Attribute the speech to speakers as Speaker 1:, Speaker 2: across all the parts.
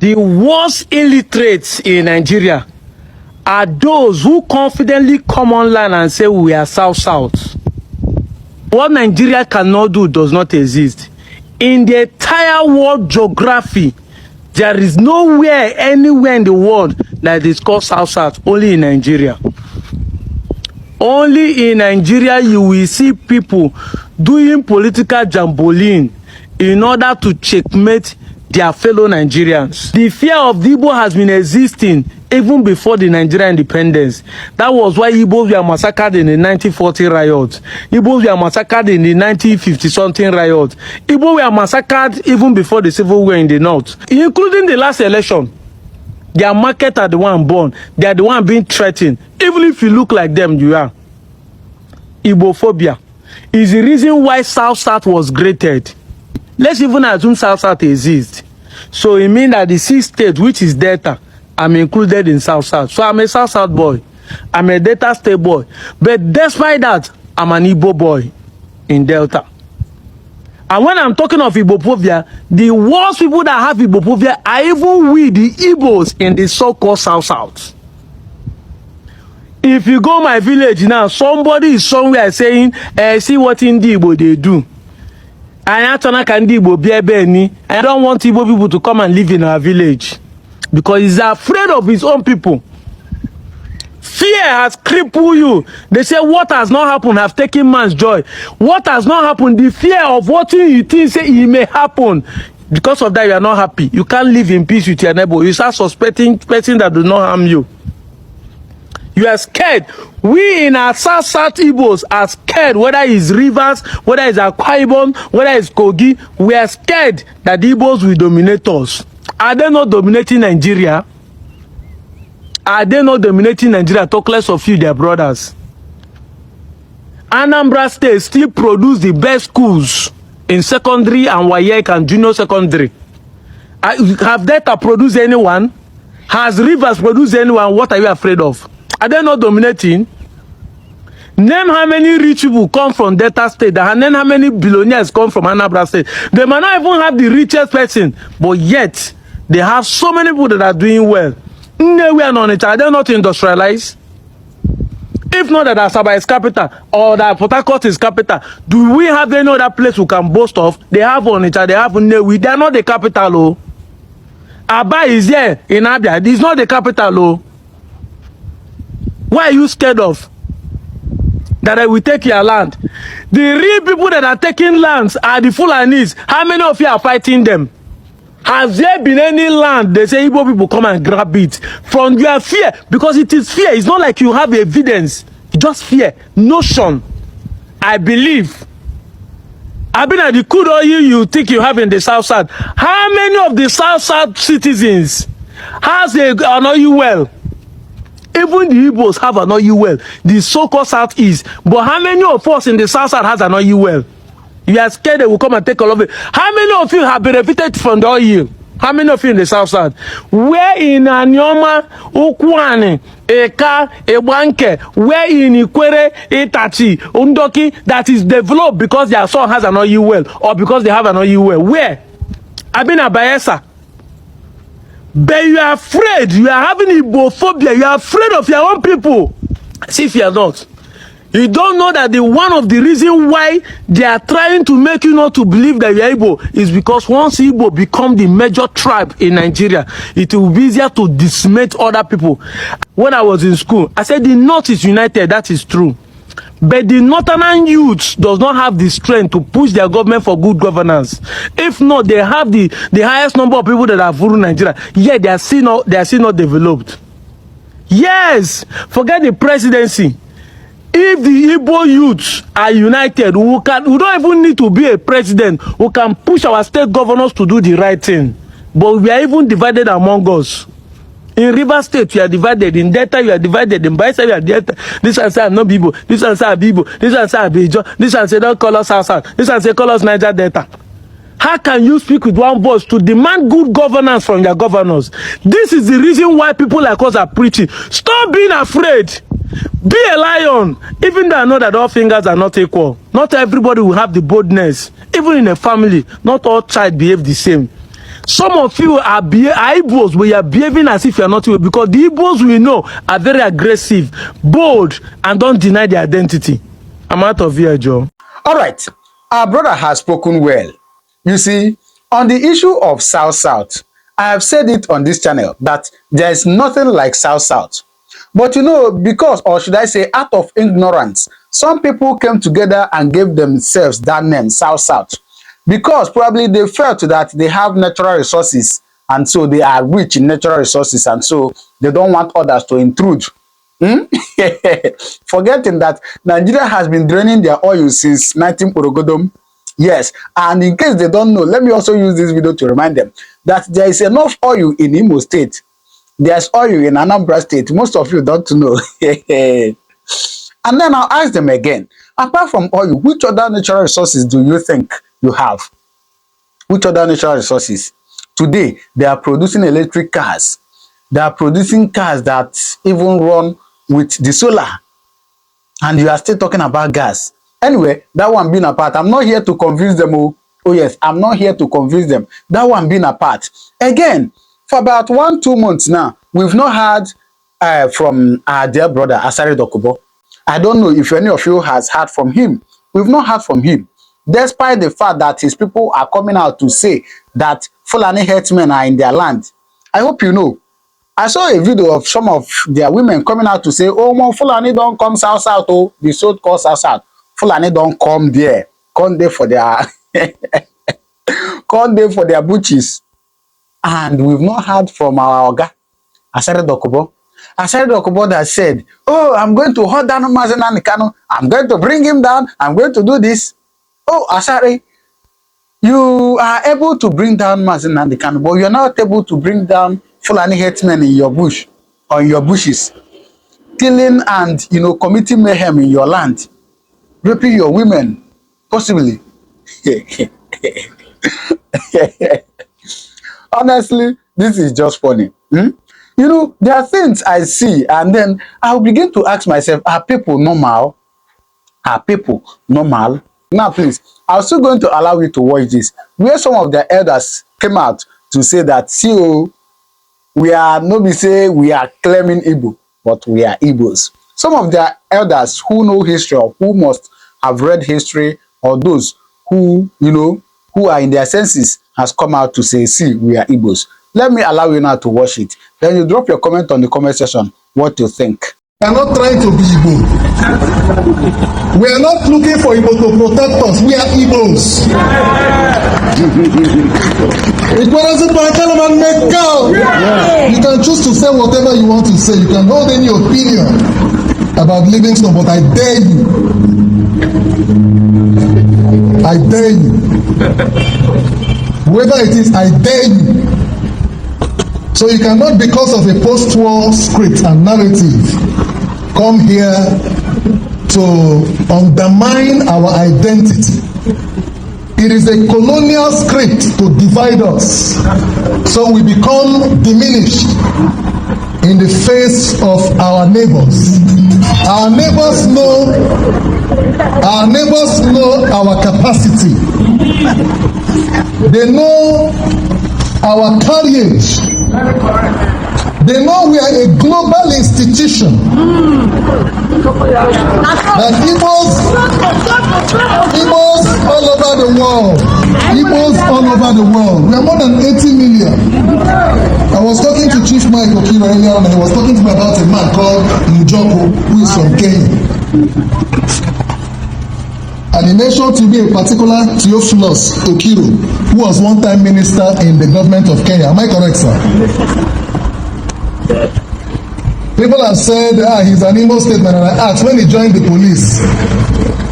Speaker 1: The worst illiterates in Nigeria are those who confidently come online and say we are South. What Nigeria cannot do does not exist. In the entire world geography, there is nowhere, anywhere in the world that is called South. Only in Nigeria. Only in Nigeria you will see people doing political jamboline in order to checkmate their fellow Nigerians. The fear of the Igbo has been existing even before the Nigerian independence. That was why Igbos were massacred in the 1940 riots. Igbos were massacred in the 1950-something riots. Igbos were massacred even before the civil war in the north, including the last election. Their market are the one born. They are the one being threatened. Even if you look like them, you are. Igbophobia is the reason why South was created. Let's even assume South exists. So it means that the 6 states, which is Delta, I'm included in South. So I'm a South boy. I'm a Delta State boy. But despite that, I'm an Igbo boy in Delta. And when I'm talking of Igbophobia, the worst people that have Igbophobia are even we, the Igbos, in the so-called South. If you go my village now, somebody is somewhere saying, see what in the Igbo they do. I don't want Igbo people to come and live in our village because he's afraid of his own people. Fear has crippled you. They say what has not happened have taken man's joy. What has not happened, the fear of what you think say it may happen. Because of that, you are not happy. You can't live in peace with your neighbor. You start suspecting person that does not harm you. You are scared. We in our South Igbos are scared, whether it's Rivers, whether it's Akwa Ibom, whether it's Kogi. We are scared that the Igbos will dominate us. Are they not dominating Nigeria? Are they not dominating Nigeria? Talk less of you, their brothers. Anambra State still produce the best schools in secondary and WAEC and junior secondary. Have Delta produced anyone? Has Rivers produced anyone? What are you afraid of? Are they not dominating? Name how many rich people come from Delta State. And name how many billionaires come from Anambra State. They might not even have the richest person, but yet they have so many people that are doing well. We are not. Are they not industrialized? If not that Asaba is capital or that Port Harcourt is capital, do we have any other place we can boast of? They have Onitsha, they have Nnewi. They are not the capital, oh. Aba is here in Abia. It's not the capital, oh. Why are you scared of? That I will take your land. The real people that are taking lands are the Fulanis. How many of you are fighting them? Has there been any land they say Igbo people come and grab it from your fear? Because it is fear. It's not like you have evidence. Just fear. Notion. I believe. I've been at the crude oil you think you have in the South. How many of the South citizens has an oil well? Even the Igbos have an oil well. The so-called Southeast. But how many of us in the South has an oil well? You are scared they will come and take all of it. How many of you have benefited from the oil? How many of you in the South Side? Where in Anyoma, Ukwane, Eka, Ewanke, where in Ikwere, Itachi, Undoki, that is developed because their son has an oil well or because they have an oil well? Where? I've been at Bayelsa. But you are afraid. You are having Igbophobia. You are afraid of your own people. See if you are not. You don't know that one of the reasons why they are trying to make you not to believe that you are Igbo is because once Igbo become the major tribe in Nigeria, it will be easier to decimate other people. When I was in school, I said the North is united. That is true. But the Northern youth does not have the strength to push their government for good governance. If not, they have the highest number of people that have ruled Nigeria. Yet they are still not developed. Yes, forget the presidency. If the Igbo youths are united, we don't even need to be a president. We can push our state governors to do the right thing. But we are even divided among us. In River State, you are divided. In Delta, you are divided. In Bayelsa, you are Delta. This one say no Bibo. This one say Bibo. This one say Abijo. This one say don't call us South. This one say call us Niger Delta. How can you speak with one voice to demand good governance from your governors? This is the reason why people like us are preaching. Stop being afraid. Be a lion. Even though I know that all fingers are not equal. Not everybody will have the boldness. Even in a family, not all child behave the same. Some of you are Igbos, we are behaving as if you are not Igbo, because the Igbos we know are very aggressive, bold, and don't deny their identity. I'm out of here, Joe.
Speaker 2: All right, our brother has spoken well. You see, on the issue of South-South, I have said it on this channel that there is nothing like South-South. But you know, because, or should I say, out of ignorance, some people came together and gave themselves that name, South-South, because probably they felt that they have natural resources, and so they are rich in natural resources, and so they don't want others to intrude. Forgetting that Nigeria has been draining their oil since 19 Yes, and in case they don't know, let me also use this video to remind them that there is enough oil in Imo State. There's oil in Anambra State. Most of you don't know. And then I'll ask them again, apart from oil, which other natural resources do you think you have? Which other natural resources? Today, they are producing electric cars. They are producing cars that even run with the solar. And you are still talking about gas. Anyway, that one being apart, I'm not here to convince them. Oh yes, I'm not here to convince them. That one being apart. Again, for about 1-2 months now, we've not heard from our dear brother, Asari Dokubo. I don't know if any of you has heard from him. We've not heard from him. Despite the fact that his people are coming out to say that Fulani herdsmen are in their land. I hope you know. I saw a video of some of their women coming out to say, oh, more Fulani don't come south-south, oh, the so-called south-south. Fulani don't come there. Come there for their come there for their butches. And we've not heard from our Oga, Asari Dokubo. Asari Dokubo that said, oh, I'm going to hold down Mazen Kanu. I'm going to bring him down. I'm going to do this. Oh, Asari, you are able to bring down Mazen Kanu, but you're not able to bring down Fulani herdsmen in your bush or in your bushes, killing and, you know, committing mayhem in your land, raping your women, possibly. Honestly, this is just funny. You know, there are things I see, and then I'll begin to ask myself, are people normal? Are people normal? Now, please, I'm still going to allow you to watch this, where some of the elders came out to say that, see, we are not be say we are claiming Igbo, but we are Igbos. Some of their elders who know history or who must have read history, or those who, you know, who are in their senses, has come out to say, see, we are Igbos. Let me allow you now to watch it. Then you drop your comment on the comment section what you think.
Speaker 3: We are not trying to be Igbo. We are not looking for Igbo to protect us. We are Igbos. You can choose to say whatever you want to say. You can hold any opinion about Livingstone, but I dare you. I dare you. Whoever it is, I dare you. So you cannot, because of a post-war script and narrative, come here to undermine our identity. It is a colonial script to divide us, so we become diminished in the face of our neighbors. Our neighbors know our capacity. They know our courage. They know we are a global institution. That Igbos all over the world. Igbos all over the world. We are more than 80 million. I was talking to Chief Mike Okiro earlier on, and he was talking to me about a man called Njoko, who is from Kenya. And he mentioned to me a particular Theophilus Okiro, who was one time minister in the government of Kenya. Am I correct, sir? People have said, he's an Imo statement, and I asked, when he joined the police,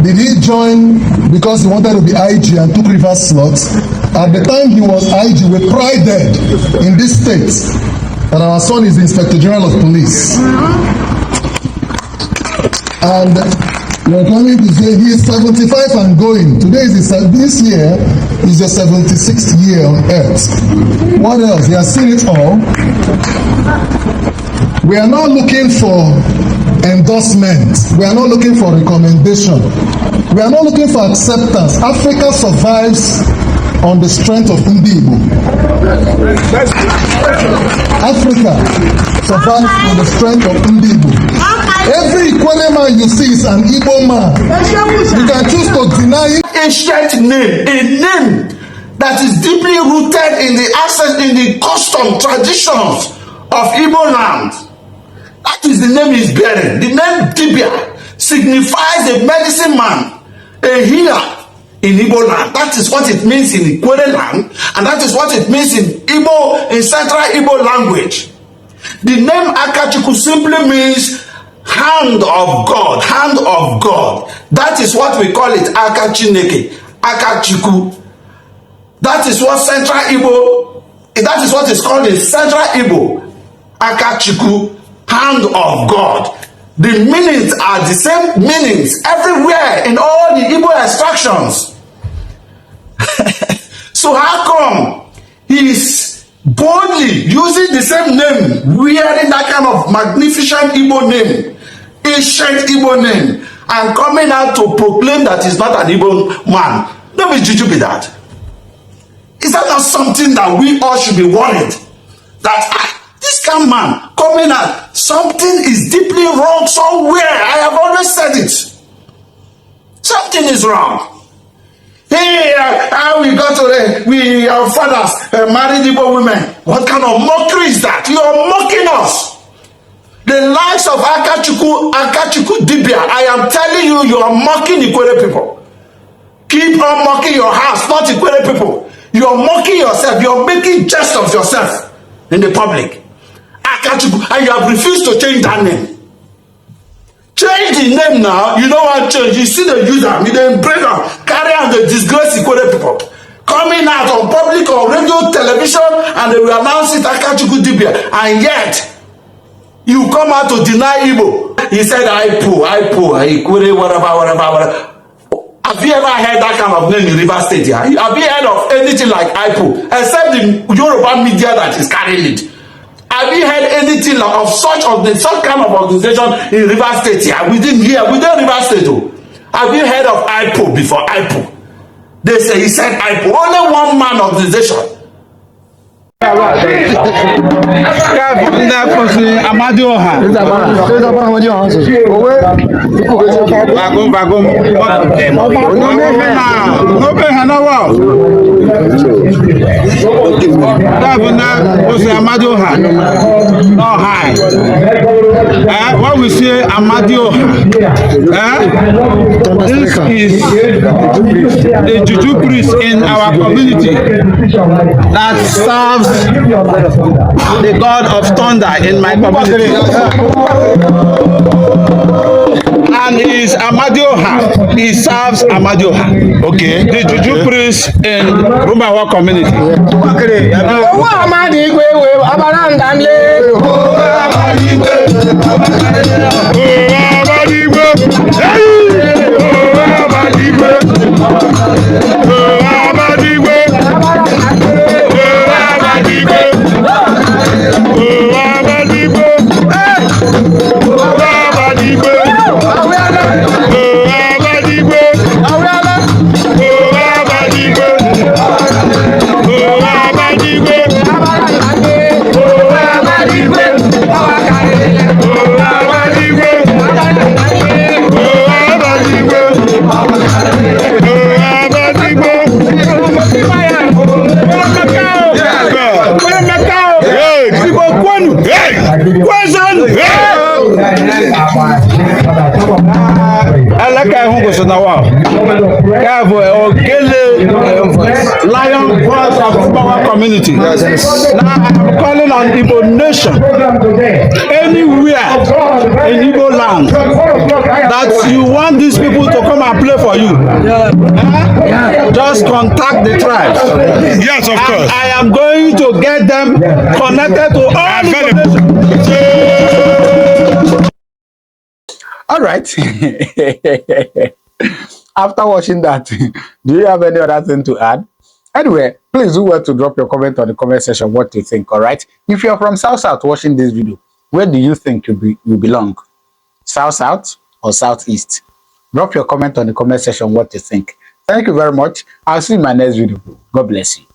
Speaker 3: did he join because he wanted to be IG and took reverse slots? At the time he was IG, we prided in this state that our son is the Inspector General of Police. And we're coming to say he is 75 and going. Today is this year is the 76th year on earth. What else? He has seen it all. We are not looking for endorsement. We are not looking for recommendation. We are not looking for acceptance. Africa survives on the strength of Igbo. Africa survives on the strength of Igbo. Every Ikwele man you see is an Igbo man. You can choose to deny it.
Speaker 4: Ancient name, a name that is deeply rooted in the access, in the custom, traditions of Igbo land. That is the name he's bearing. The name Dibia signifies a medicine man, a healer in Igbo land. That is what it means in Ikwere land, and that is what it means in Igbo, in Central Igbo language. The name Akachukwu simply means hand of God, hand of God. That is what we call it, Akachineke, Akachukwu. That is what Central Igbo, that is what is called in Central Igbo, Akachukwu, hand of God. The meanings are the same meanings everywhere in all the Igbo extractions. So how come he is boldly using the same name, wearing that kind of magnificent Igbo name, ancient Igbo name, and coming out to proclaim that he's not an Igbo man? Let me juju be that. Is that not something that we all should be worried? That this kind of man coming out, something is deeply wrong somewhere. I have always said it. Something is wrong. Hey, how we got to our fathers married Igbo women. What kind of mockery is that? You are mocking us. The likes of Akachukwu Dibia, I am telling you, you are mocking Ikwere people. Keep on mocking your house, not Ikwere people. You are mocking yourself. You are making jest of yourself in the public. Akachukwu, and you have refused to change that name. Change the name now. You don't want to change. You see the user, you then bring them, carry on the disgrace Ikwere people. Coming out on public, on radio, television, and they will announce it Akachukwu Dibia. And yet, you come out to deny Igbo. He said, Ikwere, whatever. Have you ever heard that kind of name in River State? Yeah? Have you heard of anything like IPO? Except the Yoruba media that is carrying it. Have you heard anything of such kind of organization in River State? Yeah? Within River State. Oh. Have you heard of IPO before? IPO. They say he said IPO. Only one man organization.
Speaker 5: Amadioha. What we say Amadioha. This is the Juju priest in our community that serves the God of thunder in my community. And he is Amadioha. He serves Amadioha. Okay. The Juju priest in Rumawa community. Lion voice of our community. Now I'm calling on Igbo nation, anywhere in Igbo land, that you want these people to come and play for you. Just contact the tribes.
Speaker 6: Yes, of course.
Speaker 5: I am going to get them connected to all the.
Speaker 2: All right. After watching that, do you have any other thing to add? Anyway, please do well to drop your comment on the comment section what you think, all right? If you're from South watching this video, where do you think you belong? South or Southeast? Drop your comment on the comment section what you think. Thank you very much. I'll see you in my next video. God bless you.